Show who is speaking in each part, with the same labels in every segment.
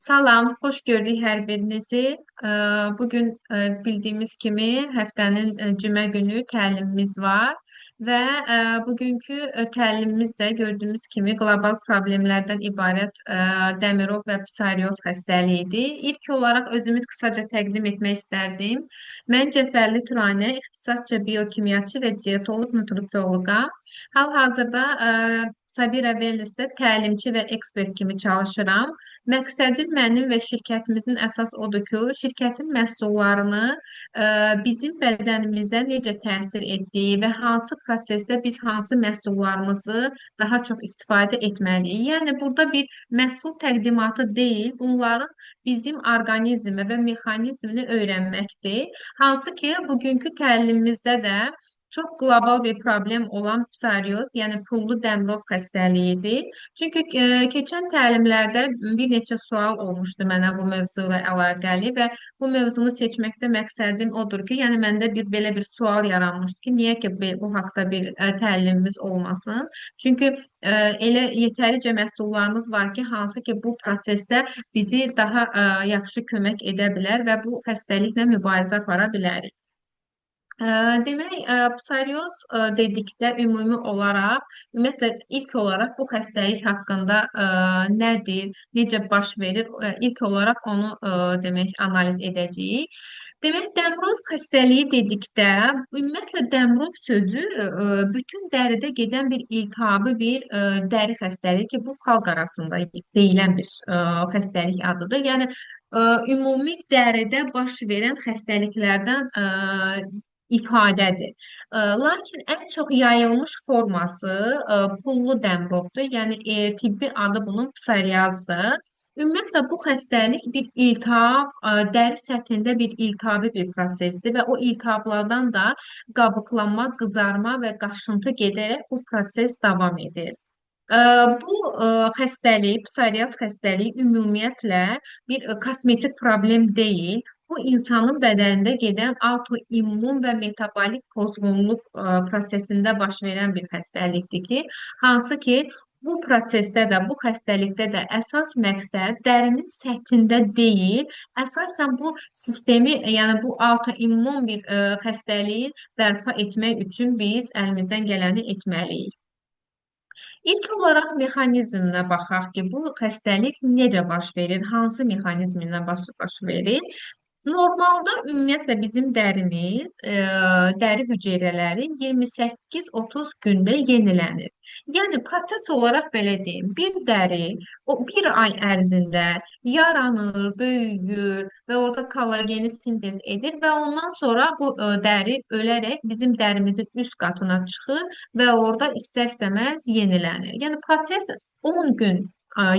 Speaker 1: Salam, xoş gördük hər birinizi. Bugün bildiyimiz kimi həftənin cümə günü təlimimiz var və bugünkü təlimimiz də gördüyümüz kimi qlobal problemlərdən ibarət Dəmirov və Psarioz xəstəliyidir. İlk olaraq özümü qısaca təqdim etmək istərdim. Mən Cəfərli Turanə, ixtisasca biokimyaçı və dietoloq nutrisioloqam. Hal-hazırda Sabira Wellnessdə təlimçi və ekspert kimi çalışıram. Məqsədim mənim və şirkətimizin əsas odur ki, şirkətin məhsullarını bizim bədənimizdə necə təsir etdiyi və hansı prosesdə biz hansı məhsullarımızı daha çox istifadə etməliyik. Yəni burada bir məhsul təqdimatı deyil, bunların bizim orqanizmə və mexanizmini öyrənməkdir. Hansı ki, bugünkü təlimimizdə də çox qlobal bir problem olan psoriyoz, yəni pullu dəmirov xəstəliyidir. Çünki keçən təlimlərdə bir neçə sual olmuşdu mənə bu mövzu ilə əlaqəli və bu mövzunu seçməkdə məqsədim odur ki, yəni məndə belə bir sual yaranmışdı ki, niyə ki bu haqqda bir təlimimiz olmasın? Çünki elə yetərincə məhsullarımız var ki, hansı ki bu prosesdə bizi daha yaxşı kömək edə bilər və bu xəstəliklə mübarizə apara bilərik. Demək, psoriyoz dedikdə ümumi olaraq, ümumiyyətlə ilk olaraq bu xəstəlik haqqında nədir, necə baş verir, ilk olaraq onu demək analiz edəcəyik. Demək, dəmirov xəstəliyi dedikdə, ümumiyyətlə dəmirov sözü bütün dəridə gedən bir iltihabı bir dəri xəstəliyi ki, bu xalq arasında deyilən bir xəstəlik adıdır. Yəni ümumi dəridə baş verən xəstəliklərdən ifadədir. Lakin ən çox yayılmış forması pullu dəmrovdur. Yəni tibbi adı bunun psoriazdır. Ümumiyyətlə bu xəstəlik bir iltihab, dəri səthində bir iltihabi bir prosesdir və o iltihablardan da qabıqlanma, qızarma və qaşıntı gedərək bu proses davam edir. Ə, Bu xəstəlik, psoriaz xəstəliyi ümumiyyətlə bir kosmetik problem deyil. Bu insanın bədənində gedən autoimmun və metabolik pozğunluq prosesində baş verən bir xəstəlikdir ki, hansı ki bu prosesdə də, bu xəstəlikdə də əsas məqsəd dərinin səthində deyil, əsasən bu sistemi, yəni bu autoimmun bir xəstəliyi bərpa etmək üçün biz əlimizdən gələni etməliyik. İlk olaraq mexanizminə baxaq ki, bu xəstəlik necə baş verir, hansı mexanizminə baş verir? Normalda ümumiyyətlə bizim dərimiz, dəri hüceyrələri 28-30 gündə yenilənir. Yəni proses olaraq belə deyim, bir dəri o bir ay ərzində yaranır, böyüyür və orada kollageni sintez edir və ondan sonra bu dəri ölərək bizim dərimizin üst qatına çıxır və orada istər-istəməz yenilənir. Yəni proses 10 gün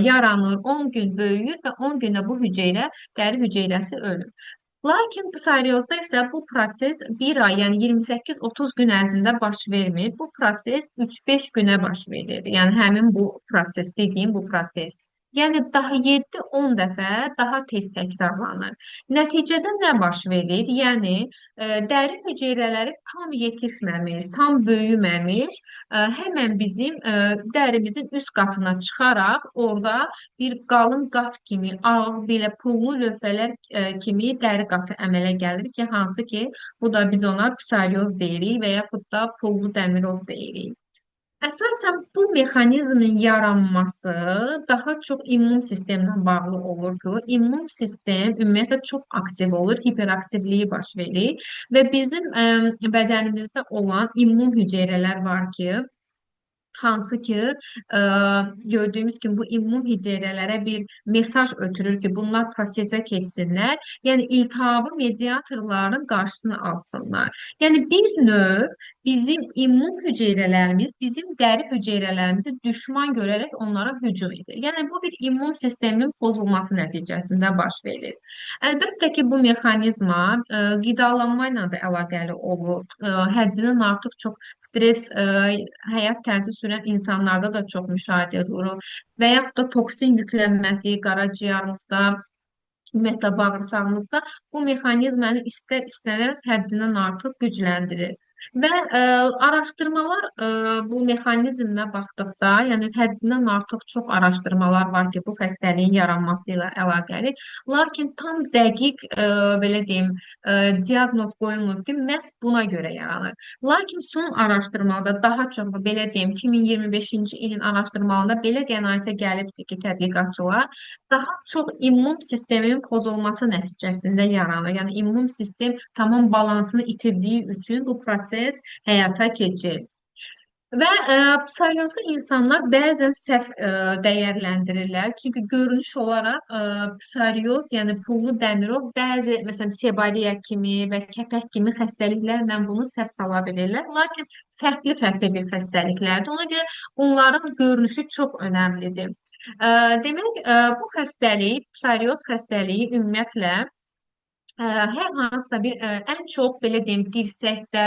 Speaker 1: yaranır, 10 gün böyüyür və 10 gündə bu hüceyrə, dəri hüceyrəsi ölür. Lakin psoriozda isə bu proses bir ay, yəni 28-30 gün ərzində baş vermir. Bu proses 3-5 günə baş verir. Yəni həmin bu proses dediyim bu proses. Yəni daha 7-10 dəfə daha tez təkrarlanır. Nəticədə nə baş verir? Yəni dəri hüceyrələri tam yetişməmiş, tam böyüməmiş, həmən bizim dərimizin üst qatına çıxaraq orada bir qalın qat kimi, ağ belə pullu lövhələr kimi dəri qatı əmələ gəlir ki, hansı ki, bu da biz ona psoriyoz deyirik və yaxud da pullu dəmirov deyirik. Əsasən bu mexanizmin yaranması daha çox immun sistemlə bağlı olur ki, immun sistem ümumiyyətlə çox aktiv olur, hiperaktivliyi baş verir və bizim bədənimizdə olan immun hüceyrələr var ki, hansı ki, gördüyümüz kimi bu immun hüceyrələrə bir mesaj ötürür ki, bunlar prosesə keçsinlər. Yəni iltihabı mediatorların qarşısını alsınlar. Yəni bir növ bizim immun hüceyrələrimiz bizim dəri hüceyrələrimizi düşman görərək onlara hücum edir. Yəni bu bir immun sisteminin pozulması nəticəsində baş verir. Əlbəttə ki, bu mexanizma qidalanma ilə də əlaqəli olur. Həddindən artıq çox stres, həyat tərzi sürən insanlarda da çox müşahidə edilir. Və yaxud da toksin yüklənməsi qaraciyarımızda, ümumiyyətlə bağırsağımızda bu mexanizməni istər-istəməz həddindən artıq gücləndirir. Və araşdırmalar bu mexanizminə baxdıqda, yəni həddindən artıq çox araşdırmalar var ki, bu xəstəliyin yaranması ilə əlaqəli, lakin tam dəqiq belə deyim, diaqnoz qoyulmur ki, məhz buna görə yaranır. Lakin son araşdırmada daha çox belə deyim, 2025-ci ilin araşdırmalarında belə qənaətə gəlibdir ki, tədqiqatçılar daha çox immun sisteminin pozulması nəticəsində yaranır. Yəni immun sistem tamam balansını itirdiyi üçün bu proses həyata keçir. Və psoriozlu insanlar bəzən səhv dəyərləndirirlər. Çünki görünüş olaraq psoriyoz, yəni pullu dəmirov bəzi məsələn sebaliya kimi və kəpək kimi xəstəliklərlə bunu səhv sala bilirlər. Lakin fərqli-fərqli bir xəstəliklərdir. Ona görə bunların görünüşü çox önəmlidir. Demək, bu xəstəlik, psoriyoz xəstəliyi ümumiyyətlə hər hansısa bir ən çox belə deyim dirsəkdə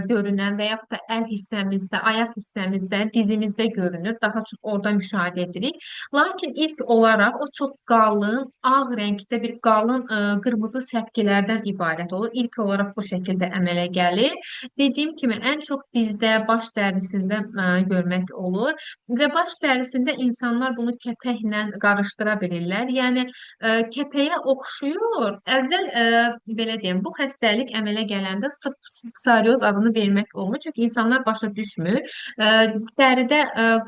Speaker 1: görünən və yaxud da əl hissəmizdə, ayaq hissəmizdə, dizimizdə görünür. Daha çox orada müşahidə edirik. Lakin ilk olaraq o çox qalın, ağ rəngdə bir qalın qırmızı səpkilərdən ibarət olur. İlk olaraq bu şəkildə əmələ gəlir. Dediyim kimi ən çox dizdə, baş dərisində görmək olur və baş dərisində insanlar bunu kəpəklə qarışdıra bilirlər. Yəni kəpəyə oxşuyur. Əvvəl belə deyim, bu xəstəlik əmələ gələndə sırf psoriyoz adını vermək olmur. Çünki insanlar başa düşmür. E, Dəridə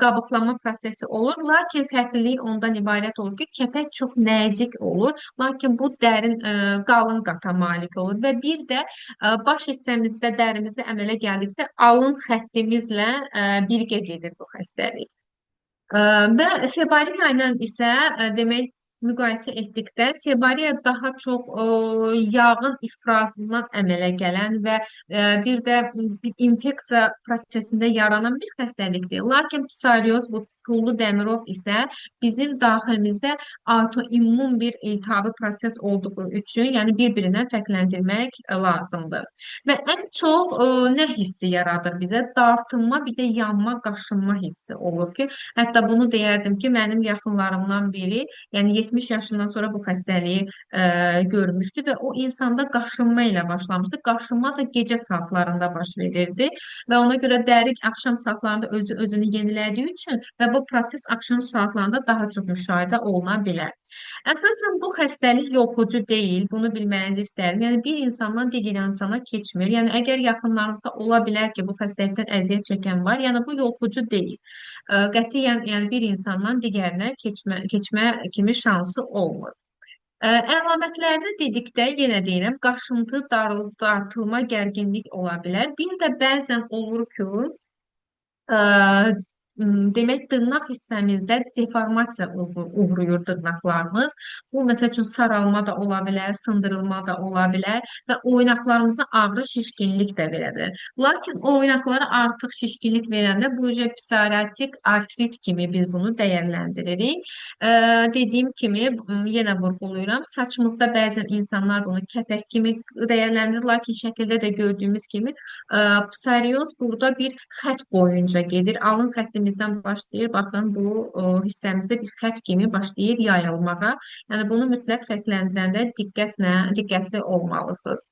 Speaker 1: qabıqlanma prosesi olur, lakin fərqliliyi ondan ibarət olur ki, kəpək çox nəzik olur, lakin bu dərin qalın qata malik olur və bir də baş hissəmizdə dərimizdə əmələ gəldikdə alın xəttimizlə birgə gedir bu xəstəlik. Ə, Və Sebaliya ilə isə demək müqayisə etdikdə Sebaliya daha çox yağın ifrazından əmələ gələn və bir də bir infeksiya prosesində yaranan bir xəstəlikdir. Lakin psoriyoz bu pullu dəmirov isə bizim daxilimizdə autoimmun bir iltihabi proses olduğu üçün, yəni bir-birindən fərqləndirmək lazımdır. Və ən çox nə hissi yaradır bizə? Dartınma, bir də yanma, qaşınma hissi olur ki, hətta bunu deyərdim ki, mənim yaxınlarımdan biri, yəni 70 yaşından sonra bu xəstəliyi görmüşdü və o insanda qaşınma ilə başlamışdı. Qaşınma da gecə saatlarında baş verirdi və ona görə dəri axşam saatlarında özünü yenilədiyi üçün və bu proses axşam saatlarında daha çox müşahidə oluna bilər. Əsasən bu xəstəlik yoluxucu deyil, bunu bilməyinizi istərdim. Yəni bir insandan digər insana keçmir. Yəni əgər yaxınlarınızda ola bilər ki, bu xəstəlikdən əziyyət çəkən var, yəni bu yoluxucu deyil. Qətiyyən yəni bir insandan digərinə keçmə kimi şansı olmur. Əlamətlərini dedikdə yenə deyirəm, qaşıntı, dartılma, gərginlik ola bilər. Bir də bəzən olur ki, Ə, demək dırnaq hissəmizdə deformasiya uğrayır dırnaqlarımız. Bu məsəl üçün saralma da ola bilər, sındırılma da ola bilər və oynaqlarımıza ağrı, şişkinlik də verə bilər. Lakin o oynaqlara artıq şişkinlik verəndə bu psoriatik artrit kimi biz bunu dəyərləndiririk. Dediyim kimi yenə vurğulayıram, saçımızda bəzən insanlar bunu kəpək kimi dəyərləndirir, lakin şəkildə də gördüyümüz kimi psoriyoz burada bir xətt boyunca gedir. Alın xəttimizdən başlayır. Baxın, bu hissəmizdə bir xətt kimi başlayır yayılmağa. Yəni bunu mütləq fərqləndirəndə diqqətli olmalısınız.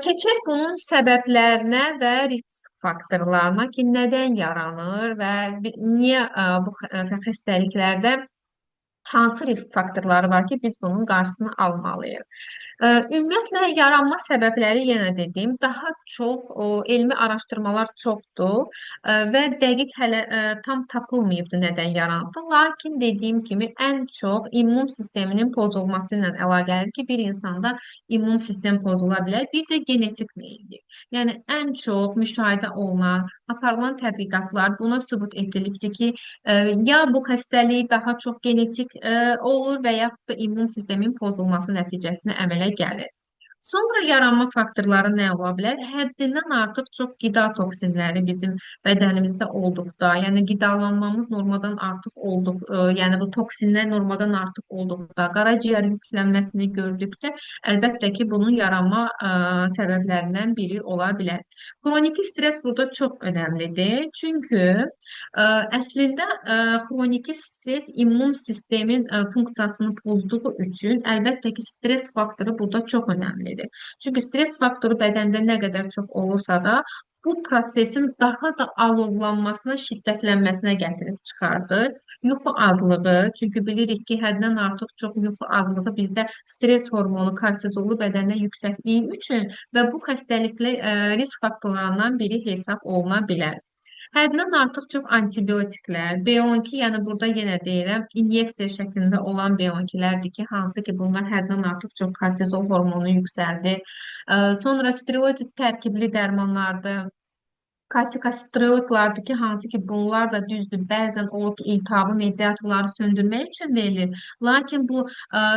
Speaker 1: Keçək bunun səbəblərinə və risk faktorlarına ki, nədən yaranır və niyə bu xəstəliklərdə hansı risk faktorları var ki, biz bunun qarşısını almalıyıq. Ümumiyyətlə, yaranma səbəbləri yenə dediyim, daha çox elmi araşdırmalar çoxdur və dəqiq hələ tam tapılmayıbdır nədən yarandı. Lakin dediyim kimi, ən çox immun sisteminin pozulması ilə əlaqəlidir ki, bir insanda immun sistem pozula bilər. Bir də genetik meyillik. Yəni, ən çox müşahidə olunan, aparılan tədqiqatlar buna sübut edilibdir ki, ya bu xəstəlik daha çox genetik olur və yaxud da immun sistemin pozulması nəticəsində əmələ gəlir. Sonra yaranma faktorları nə ola bilər? Həddindən artıq çox qida toksinləri bizim bədənimizdə olduqda, yəni qidalanmamız normadan artıq yəni bu toksinlər normadan artıq olduqda, qaraciyər yüklənməsini gördükdə, əlbəttə ki, bunun yaranma səbəblərindən biri ola bilər. Xroniki stres burada çox önəmlidir. Çünki əslində xroniki stres immun sistemin funksiyasını pozduğu üçün əlbəttə ki, stres faktoru burada çox önəmlidir. bilir. Çünki stres faktoru bədəndə nə qədər çox olursa da bu prosesin daha da alovlanmasına, şiddətlənməsinə gətirib çıxardır. Yuxu azlığı, çünki bilirik ki, həddən artıq çox yuxu azlığı bizdə stres hormonu kortizolu bədəndə yüksəkliyi üçün və bu xəstəliklə risk faktorlarından biri hesab oluna bilər. Həddən artıq çox antibiotiklər, B12, yəni burada yenə deyirəm, inyeksiya şəklində olan B12-lərdir ki, hansı ki, bunlar həddən artıq çox kortizol hormonu yüksəldir. Sonra steroid tərkibli dərmanlardır. Kortikosteroidlardır ki, hansı ki bunlar da düzdür, bəzən olur ki, iltihabı mediatorları söndürmək üçün verilir. Lakin bu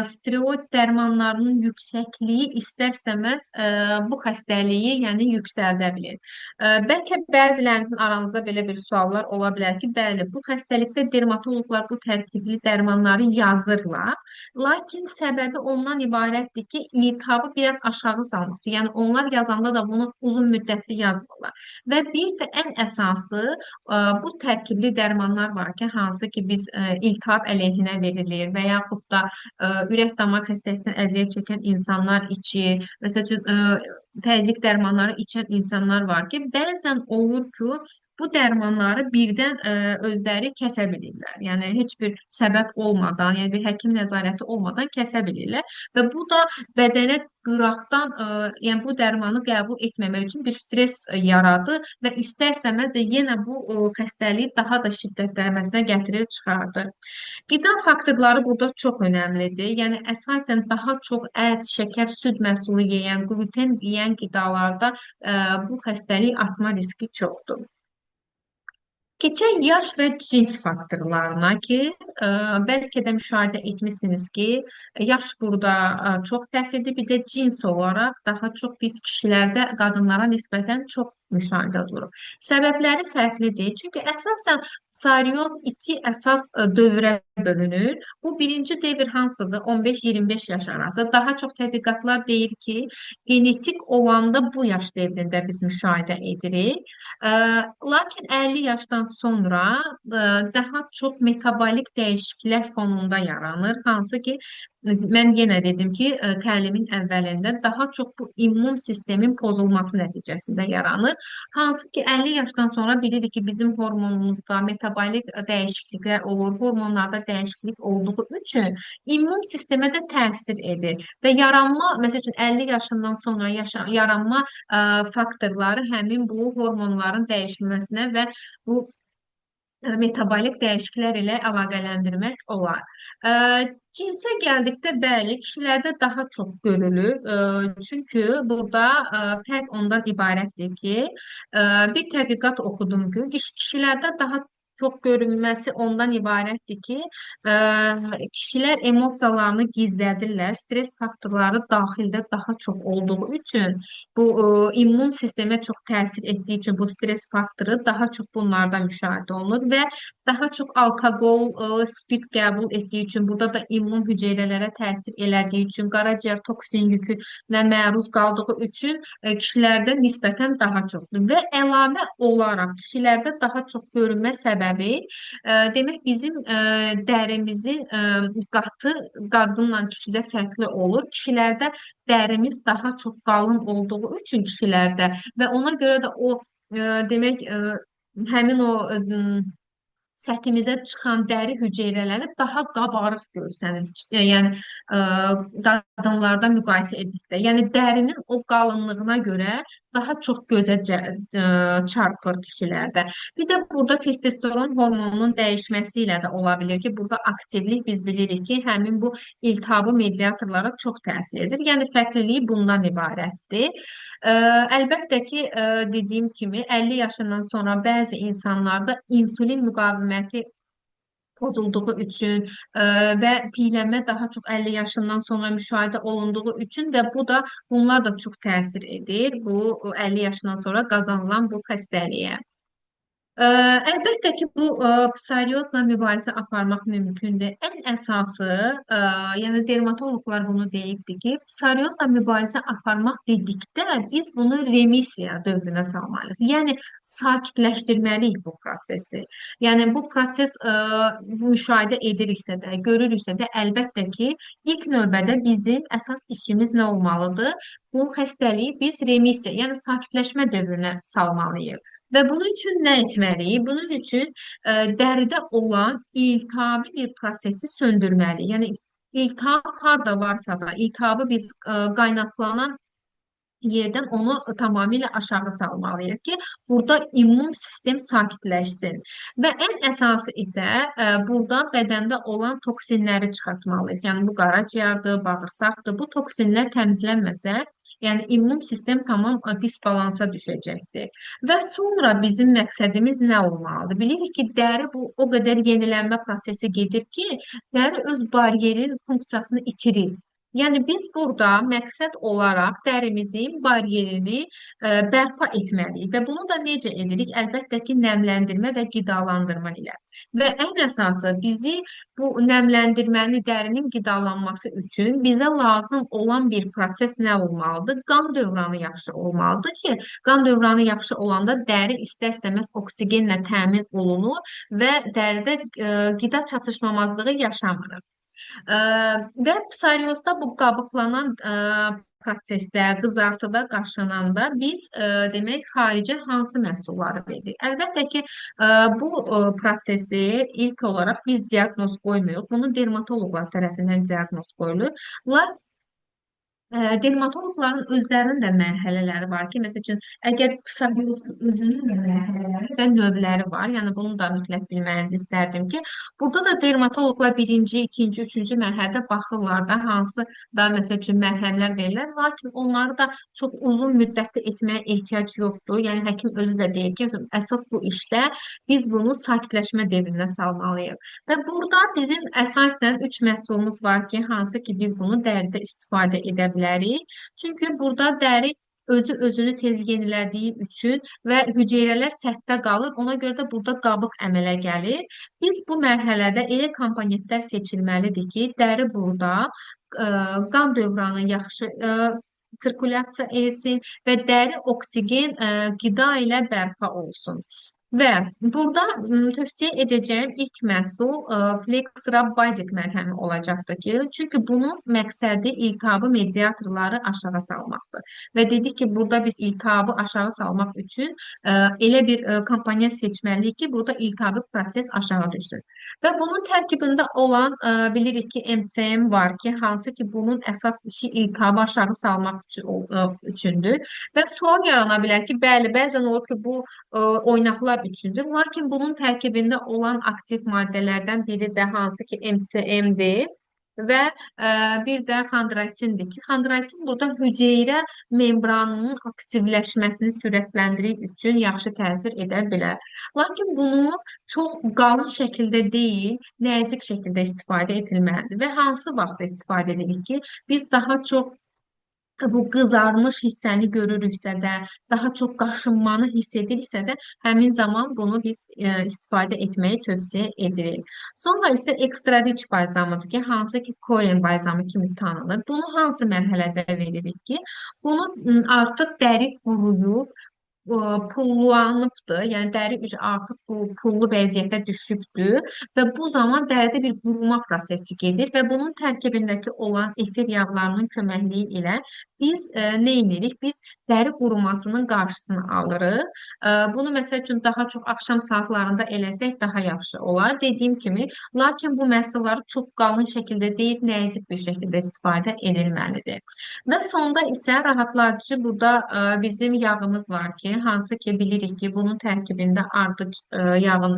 Speaker 1: steroid dərmanlarının yüksəkliyi istər-istəməz bu xəstəliyi, yəni yüksəldə bilir. Bəlkə bəzilərinizin aranızda belə bir suallar ola bilər ki, bəli, bu xəstəlikdə dermatoloqlar bu tərkibli dərmanları yazırlar, lakin səbəbi ondan ibarətdir ki, iltihabı biraz aşağı salmaqdır. Yəni onlar yazanda da bunu uzun müddətli yazmırlar. Və bir də ən əsası bu tərkibli dərmanlar var ki, hansı ki biz iltihab əleyhinə verilir və yaxud da ürək damar xəstəliyindən əziyyət çəkən insanlar içir. Məsəl üçün təzyiq dərmanları içən insanlar var ki, bəzən olur ki, bu dərmanları birdən özləri kəsə bilirlər. Yəni heç bir səbəb olmadan, yəni bir həkim nəzarəti olmadan kəsə bilirlər və bu da bədənə qıraqdan, yəni bu dərmanı qəbul etməmək üçün bir stres yaradır və istər-istəməz də yenə bu xəstəliyi daha da şiddətlənməsinə gətirir, çıxardır. Qida faktorları burada çox önəmlidir. Yəni əsasən daha çox ət, şəkər, süd məhsulu yeyən, gluten yeyən qidalarda bu xəstəlik artma riski çoxdur. Keçən yaş və cins faktorlarına ki, bəlkə də müşahidə etmişsiniz ki, yaş burada çox fərqlidir. Bir də cins olaraq daha çox biz kişilərdə qadınlara nisbətən çox müşahidə olunur. Səbəbləri fərqlidir. Çünki əsasən saryoz iki əsas dövrə bölünür. Bu birinci devr hansıdır? 15-25 yaş arası. Daha çox tədqiqatlar deyir ki, genetik olanda bu yaş devrində biz müşahidə edirik. Lakin 50 yaşdan sonra daha çox metabolik dəyişikliklər fonunda yaranır. Hansı ki, mən yenə dedim ki, təlimin əvvəlində daha çox bu immun sistemin pozulması nəticəsində yaranır. Hansı ki, 50 yaşdan sonra bilirik ki, bizim hormonumuzda metabolik dəyişikliklər olur, hormonlarda dəyişiklik olduğu üçün immun sistemə də təsir edir və yaranma, məsəl üçün 50 yaşından sonra yaranma faktorları həmin bu hormonların dəyişilməsinə və bu metabolik dəyişikliklər ilə əlaqələndirmək olar. Cinsə gəldikdə bəli, kişilərdə daha çox görülür. Çünki burada fərq ondan ibarətdir ki, bir tədqiqat oxudum ki, kişilərdə daha çox görünməsi ondan ibarətdir ki, kişilər emosiyalarını gizlədirlər, stres faktorları daxildə daha çox olduğu üçün, bu immun sistemə çox təsir etdiyi üçün bu stres faktoru daha çox bunlarda müşahidə olunur və daha çox alkoqol, spirt qəbul etdiyi üçün, burada da immun hüceyrələrə təsir elədiyi üçün, qaraciyər toksin yükünə məruz qaldığı üçün kişilərdə nisbətən daha çoxdur və əlavə olaraq kişilərdə daha çox görünmə səbəbi demək bizim dərimizin qatı qadınla kişidə fərqli olur. Kişilərdə dərimiz daha çox qalın olduğu üçün kişilərdə və ona görə də o demək həmin o səthimizə çıxan dəri hüceyrələri daha qabarıq görsənir. Yəni qadınlarda müqayisə etdikdə, yəni dərinin o qalınlığına görə daha çox gözə çarpır kişilərdə. Bir də burada testosteron hormonunun dəyişməsi ilə də ola bilər ki, burada aktivlik biz bilirik ki, həmin bu iltihabı mediatorlara çox təsir edir. Yəni fərqliliyi bundan ibarətdir. Əlbəttə ki, dediyim kimi 50 yaşından sonra bəzi insanlarda insulin müqaviməti pozulduğu üçün və piyələnmə daha çox 50 yaşından sonra müşahidə olunduğu üçün də bunlar da çox təsir edir bu 50 yaşından sonra qazanılan bu xəstəliyə. Əlbəttə ki, bu psoriozla mübarizə aparmaq mümkündür. Ən əsası, yəni dermatoloqlar bunu deyibdir ki, psoriozla mübarizə aparmaq dedikdə biz bunu remisiya dövrünə salmalıyıq. Yəni sakitləşdirməliyik bu prosesi. Yəni bu proses müşahidə ediriksə də, görürüksə də, əlbəttə ki, ilk növbədə bizim əsas işimiz nə olmalıdır? Bu xəstəliyi biz remisiya, yəni sakitləşmə dövrünə salmalıyıq. Və bunun üçün nə etməliyik? Bunun üçün dəridə olan iltihabi bir prosesi söndürməliyik. Yəni iltihab harda varsa da, iltihabı biz qaynaqlanan yerdən onu tamamilə aşağı salmalıyıq ki, burada immun sistem sakitləşsin. Və ən əsası isə burada bədəndə olan toksinləri çıxartmalıyıq. Yəni bu qaraciyərdir, bağırsaqdır. Bu toksinlər təmizlənməsə, yəni immun sistem tamam disbalansa düşəcəkdir. Və sonra bizim məqsədimiz nə olmalıdır? Bilirik ki, dəri bu o qədər yenilənmə prosesi gedir ki, dəri öz baryerin funksiyasını itirir. Yəni biz burada məqsəd olaraq dərimizin baryerini bərpa etməliyik və bunu da necə edirik? Əlbəttə ki, nəmləndirmə və qidalandırma ilə. Və ən əsası bizi bu nəmləndirməni dərinin qidalanması üçün bizə lazım olan bir proses nə olmalıdır? Qan dövranı yaxşı olmalıdır ki, qan dövranı yaxşı olanda dəri istər-istəməz oksigenlə təmin olunur və dəridə qida çatışmamazlığı yaşamır. Ə, Və psoriozda bu qabıqlanan prosesdə, qızartıda qarşılananda biz demək xaricə hansı məhsulları veririk? Əlbəttə ki, bu prosesi ilk olaraq biz diaqnoz qoymuyoruz. Bunu dermatoloqlar tərəfindən diaqnoz qoyulur. Dermatoloqların özlərinin də mərhələləri var ki, məsəl üçün, əgər psoriozun özünün də mərhələləri və növləri var, yəni bunu da mütləq bilmənizi istərdim ki, burada da dermatoloqlar birinci, ikinci, üçüncü mərhələdə baxırlar da, hansı da məsəl üçün mərhələlər verirlər, lakin onları da çox uzun müddətli etməyə ehtiyac yoxdur. Yəni həkim özü də deyir ki, əsas bu işdə biz bunu sakitləşmə dövrünə salmalıyıq. Və burada bizim əsasən üç məhsulumuz var ki, hansı ki biz bunu dəridə istifadə edə bilərik. Çünki burada dəri özünü tez yenilədiyi üçün və hüceyrələr səthdə qalır. Ona görə də burada qabıq əmələ gəlir. Biz bu mərhələdə elə komponentlər seçilməlidir ki, dəri burada qan dövranı yaxşı sirkulyasiya etsin və dəri oksigen qida ilə bərpa olsun. Və burada tövsiyə edəcəyim ilk məhsul Flexra Basic mərhəmi olacaqdır ki, çünki bunun məqsədi iltihabı mediatorları aşağı salmaqdır. Və dedik ki, burada biz iltihabı aşağı salmaq üçün elə bir komponent seçməliyik ki, burada iltihabı proses aşağı düşsün. Və bunun tərkibində olan bilirik ki, MCM var ki, hansı ki bunun əsas işi iltihabı aşağı salmaq üçündür. Və sual yarana bilər ki, bəli, bəzən olur ki, bu oynaqlar üçündür. Lakin bunun tərkibində olan aktiv maddələrdən biri də hansı ki MCM-dir və bir də xondratindir ki, xondratin burada hüceyrə membranının aktivləşməsini sürətləndirdiyi üçün yaxşı təsir edə bilər. Lakin bunu çox qalın şəkildə deyil, nəzik şəkildə istifadə edilməlidir və hansı vaxtda istifadə edirik ki, biz daha çox bu qızarmış hissəni görürüksə də, daha çox qaşınmanı hiss ediriksə də, həmin zaman bunu biz istifadə etməyi tövsiyə edirik. Sonra isə ekstra rich balzamıdır ki, hansı ki Koren balzamı kimi tanınır. Bunu hansı mərhələdə veririk ki, bunu artıq dəri quruyur, pullanıbdır, yəni dəri artıq pullu vəziyyətə düşübdür və bu zaman dəridə bir quruma prosesi gedir və bunun tərkibindəki olan efir yağlarının köməkliyi ilə biz nə edirik? Biz dəri qurumasının qarşısını alırıq. Bunu məsəl üçün daha çox axşam saatlarında eləsək daha yaxşı olar. Dediyim kimi, lakin bu məhsulları çox qalın şəkildə deyil, nəzik bir şəkildə istifadə edilməlidir. Və sonda isə rahatladıcı burada bizim yağımız var ki, hansı ki bilirik ki, bunun tərkibində ardıc yağın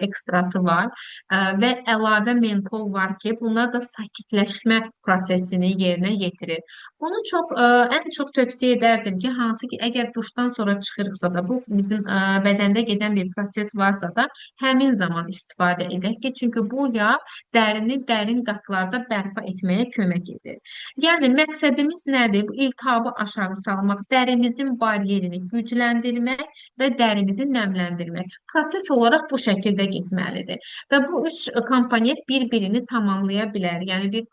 Speaker 1: ekstratı var və əlavə mentol var ki, bunlar da sakitləşmə prosesini yerinə yetirir. Bunu ən çox tövsiyə edərdim ki, hansı ki əgər duşdan sonra çıxırıqsa da, bu bizim bədəndə gedən bir proses varsa da, həmin zaman istifadə edək ki, çünki bu yağ dərini dərin qatlarda bərpa etməyə kömək edir. Yəni məqsədimiz nədir? Bu iltihabı aşağı salmaq, dərimizin baryerini gücləndirmək və dərimizi nəmləndirmək. Proses olaraq bu şəkildə getməlidir. Və bu üç komponent bir-birini tamamlaya bilər. Yəni bir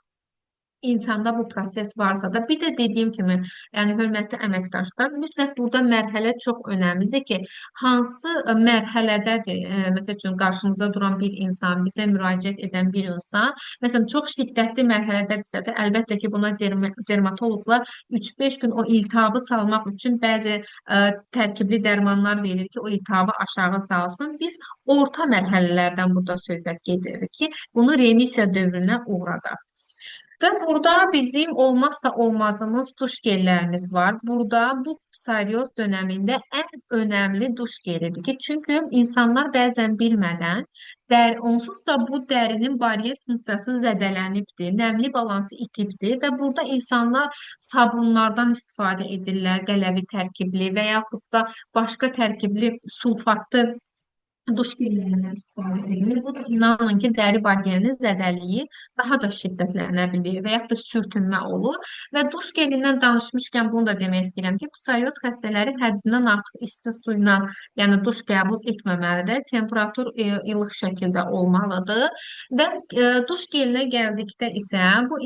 Speaker 1: insanda bu proses varsa da bir də dediyim kimi, yəni hörmətli əməkdaşlar, mütləq burada mərhələ çox önəmlidir ki, hansı mərhələdədir, məsəl üçün qarşımızda duran bir insan, bizə müraciət edən bir insan, məsələn çox şiddətli mərhələdədirsə də, əlbəttə ki, buna dermatoloqlar 3-5 gün o iltihabı salmaq üçün bəzi tərkibli dərmanlar verir ki, o iltihabı aşağı salsın. Biz orta mərhələlərdən burada söhbət gedir ki, bunu remisiya dövrünə uğradaq. Və burada bizim olmazsa olmazımız duş gellərimiz var. Burada bu psoriyoz döneminde en önemli duş gelidir ki, çünkü insanlar bəzən bilmədən onsuz da bu dərinin bariyer funksiyası zədələnibdir, nəmli balansı itibdir və burada insanlar sabunlardan istifadə edirlər, qələvi tərkibli və yaxud da başqa tərkibli sulfatlı duş gellərindən istifadə edilir. Bu da inanın ki, dəri bariyerinin zədəliyi daha da şiddətlənə bilir və yaxud da sürtünmə olur. Və duş gelindən danışmışkən bunu da demək istəyirəm ki, psoriyoz xəstələri həddindən artıq isti su ilə, yəni duş qəbul etməməlidir. Temperatur ilıq şəkildə olmalıdır. Və duş gelinə gəldikdə isə bu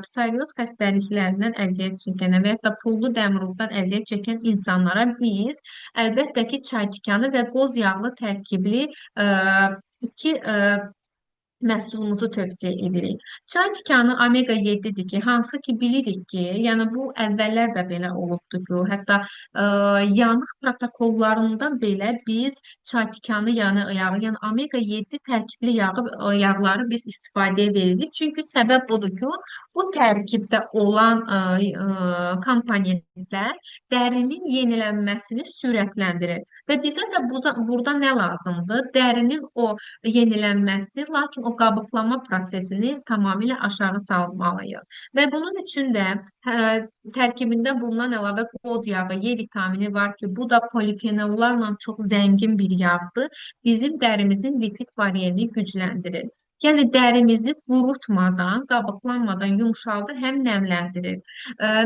Speaker 1: psoriyoz xəstəliklərindən əziyyət çəkən və yaxud da pullu dəmirluqdan əziyyət çəkən insanlara biz əlbəttə ki, çay tikanı və qoz yağlı tərkibli iki məhsulumuzu tövsiyə edirik. Çay tikanı omega 7-dir ki, hansı ki bilirik ki, yəni bu əvvəllər də belə olubdur ki, hətta yanıq protokollarında belə biz çay tikanı yağı, yəni omega 7 tərkibli yağları biz istifadəyə veririk. Çünki səbəb budur ki, bu tərkibdə olan komponentlər dərinin yenilənməsini sürətləndirir. Və bizə də burada nə lazımdır? Dərinin o yenilənməsi, lakin o qabıqlama prosesini tamamilə aşağı salmalıyıq. Və bunun üçün də tərkibində bulunan əlavə qoz yağı, E vitamini var ki, bu da polifenollarla çox zəngin bir yağdır. Bizim dərimizin lipid bariyerini gücləndirir. Yəni dərimizi qurutmadan, qabıqlanmadan yumşaldır, həm nəmləndirir.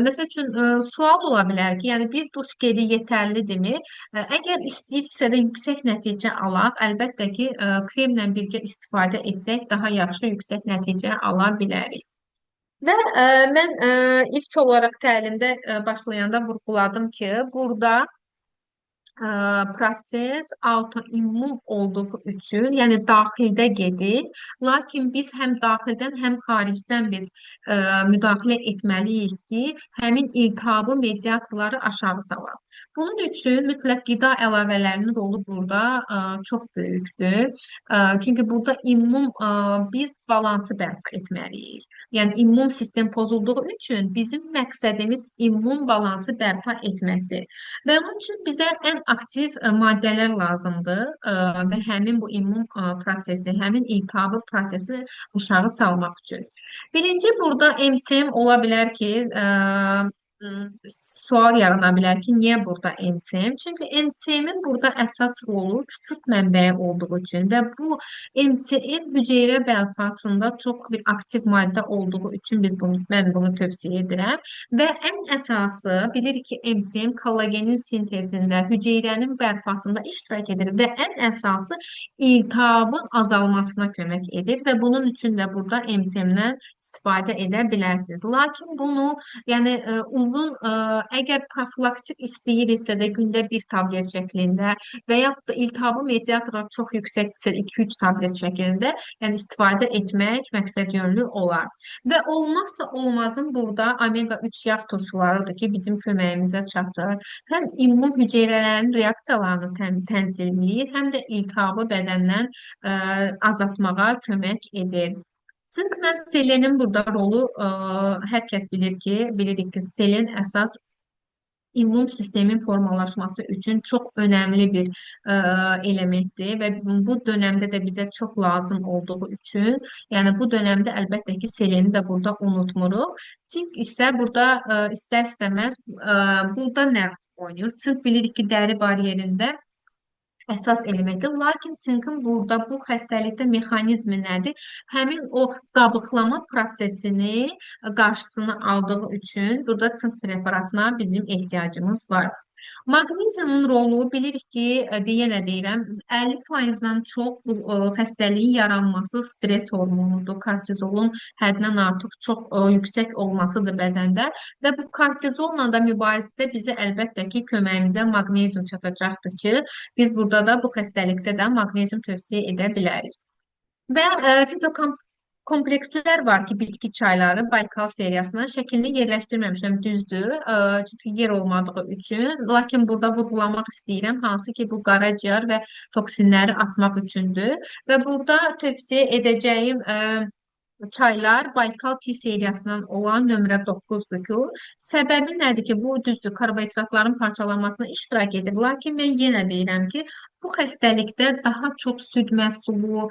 Speaker 1: Məsəl üçün sual ola bilər ki, yəni bir duş geli yetərlidirmi? Əgər istəyiriksə də yüksək nəticə alaq, əlbəttə ki, kremlə birgə istifadə etsək daha yaxşı yüksək nəticə ala bilərik. Və mən ilk olaraq təlimdə başlayanda vurğuladım ki, burada proses autoimmun olduğu üçün, yəni daxildə gedir. Lakin biz həm daxildən, həm xaricdən biz müdaxilə etməliyik ki, həmin iltihabı mediatorları aşağı salaq. Bunun üçün mütləq qida əlavələrinin rolu burada çox böyükdür. Çünki burada biz balansı bərpa etməliyik. Yəni immun sistem pozulduğu üçün bizim məqsədimiz immun balansı bərpa etməkdir. Və onun üçün bizə ən aktiv maddələr lazımdır və həmin bu immun prosesi, həmin iltihabı prosesi aşağı salmaq üçün. Birinci burada MCM ola bilər ki, sual yarana bilər ki, niyə burada MCM? Çünki MCM-in burada əsas rolu kükürt mənbəyi olduğu üçün və bu MCM hüceyrə bərpasında çox bir aktiv maddə olduğu üçün mən bunu tövsiyə edirəm. Və ən əsası bilirik ki, MCM kollagenin sintezində, hüceyrənin bərpasında iştirak edir və ən əsası iltihabın azalmasına kömək edir və bunun üçün də burada MCM-dən istifadə edə bilərsiniz. Lakin bunu, yəni uzun, əgər profilaktik istəyiriksə də gündə bir tablet şəklində və yaxud da iltihabı mediatorlar çox yüksəkdirsə 2-3 tablet şəklində, yəni istifadə etmək məqsədyönlü olar. Və olmazsa olmazın burada omega 3 yağ turşularıdır ki, bizim köməyimizə çatır. Həm immun hüceyrələrinin reaksiyalarını tənzimləyir, həm də iltihabı bədəndən azaltmağa kömək edir. Sink və selenin burada rolu hər kəs bilirik ki, selen əsas immun sistemin formalaşması üçün çox önəmli bir elementdir və bu dönəmdə də bizə çox lazım olduğu üçün, yəni bu dönəmdə əlbəttə ki, seleni də burada unutmuruq. Sink isə burada istər-istəməz burada nə oynayır? Sink bilirik ki, dəri bariyerində əsas elementdir. Lakin sinkin burada bu xəstəlikdə mexanizmi nədir? Həmin o qabıqlama prosesini qarşısını aldığı üçün burada sink preparatına bizim ehtiyacımız var. Maqneziumun rolu bilirik ki, yenə deyirəm, 50%-dən çox bu xəstəliyin yaranması stress hormonudur. Kortizolun həddindən artıq çox yüksək olmasıdır bədəndə və bu kortizolla da mübarizədə bizə əlbəttə ki, köməyimizə maqnezium çatacaqdır ki, biz burada da bu xəstəlikdə də maqnezium tövsiyə edə bilərik. Və komplekslər var ki, bitki çayları Baykal seriyasından şəklini yerləşdirməmişəm, düzdür. Çünki yer olmadığı üçün. Lakin burada vurğulamaq istəyirəm, hansı ki, bu qaraciyər və toksinləri atmaq üçündür. Və burada tövsiyə edəcəyim çaylar Baykal T seriyasından olan nömrə 9-dur ki, səbəbi nədir ki, bu düzdür, karbohidratların parçalanmasına iştirak edir. Lakin mən yenə deyirəm ki, bu xəstəlikdə daha çox süd məhsulu,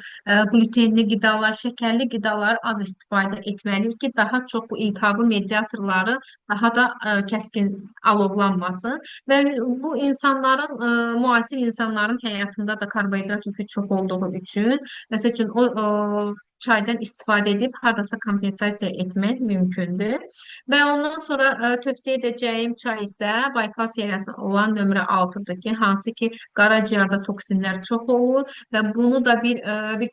Speaker 1: qlütenli qidalar, şəkərli qidalar az istifadə etməliyik ki, daha çox bu iltihabı mediatorları daha da kəskin alovlanmasın və bu insanların, müasir insanların həyatında da karbohidrat yükü çox olduğu üçün, məsəl üçün o çaydan istifadə edib hardasa kompensasiya etmək mümkündür. Və ondan sonra tövsiyə edəcəyim çay isə Baykal seriyasının olan nömrə 6-dır ki, hansı ki qaraciyarda toksinlər çox olur və bunu da bir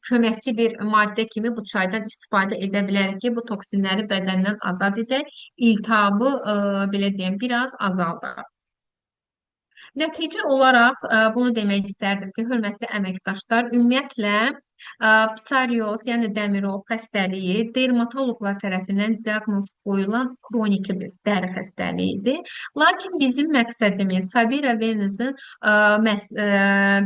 Speaker 1: köməkçi bir maddə kimi bu çaydan istifadə edə bilərik ki, bu toksinləri bədəndən azad edək, iltihabı belə deyim, biraz azaldaq. Nəticə olaraq bunu demək istərdim ki, hörmətli əməkdaşlar, ümumiyyətlə psoriyoz, yəni dəmirov xəstəliyi dermatoloqlar tərəfindən diaqnoz qoyulan xroniki bir dəri xəstəliyidir. Lakin bizim məqsədimiz Sabira Venus'un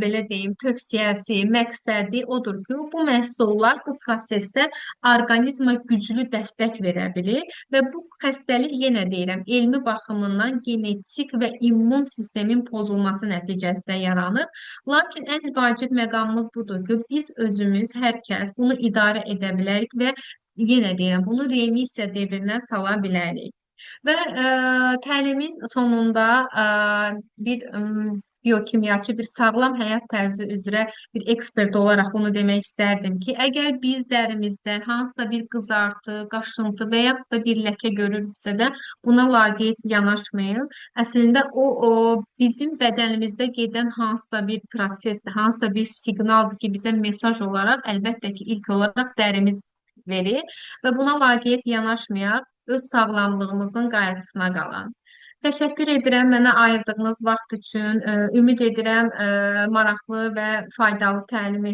Speaker 1: belə deyim, tövsiyəsi, məqsədi odur ki, bu məhsullar bu prosesdə orqanizma güclü dəstək verə bilir və bu xəstəlik yenə deyirəm, elmi baxımından genetik və immun sistemin pozulması nəticəsində yaranır. Lakin ən vacib məqamımız budur ki, biz özümüz, hər kəs bunu idarə edə bilərik və yenə deyirəm, bunu remisiya devrinə sala bilərik. Və təlimin sonunda bir biokimyaçı, bir sağlam həyat tərzi üzrə bir ekspert olaraq bunu demək istərdim ki, əgər biz dərimizdə hansısa bir qızartı, qaşıntı və yaxud da bir ləkə görürsə də buna laqeyd yanaşmayın. Əslində o bizim bədənimizdə gedən hansısa bir prosesdir, hansısa bir siqnaldır ki, bizə mesaj olaraq əlbəttə ki, ilk olaraq dərimiz verir və buna laqeyd yanaşmayaq, öz sağlamlığımızın qayğısına qalan. Təşəkkür edirəm mənə ayırdığınız vaxt üçün. Ümid edirəm maraqlı və faydalı təlim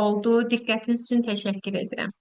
Speaker 1: oldu. Diqqətiniz üçün təşəkkür edirəm.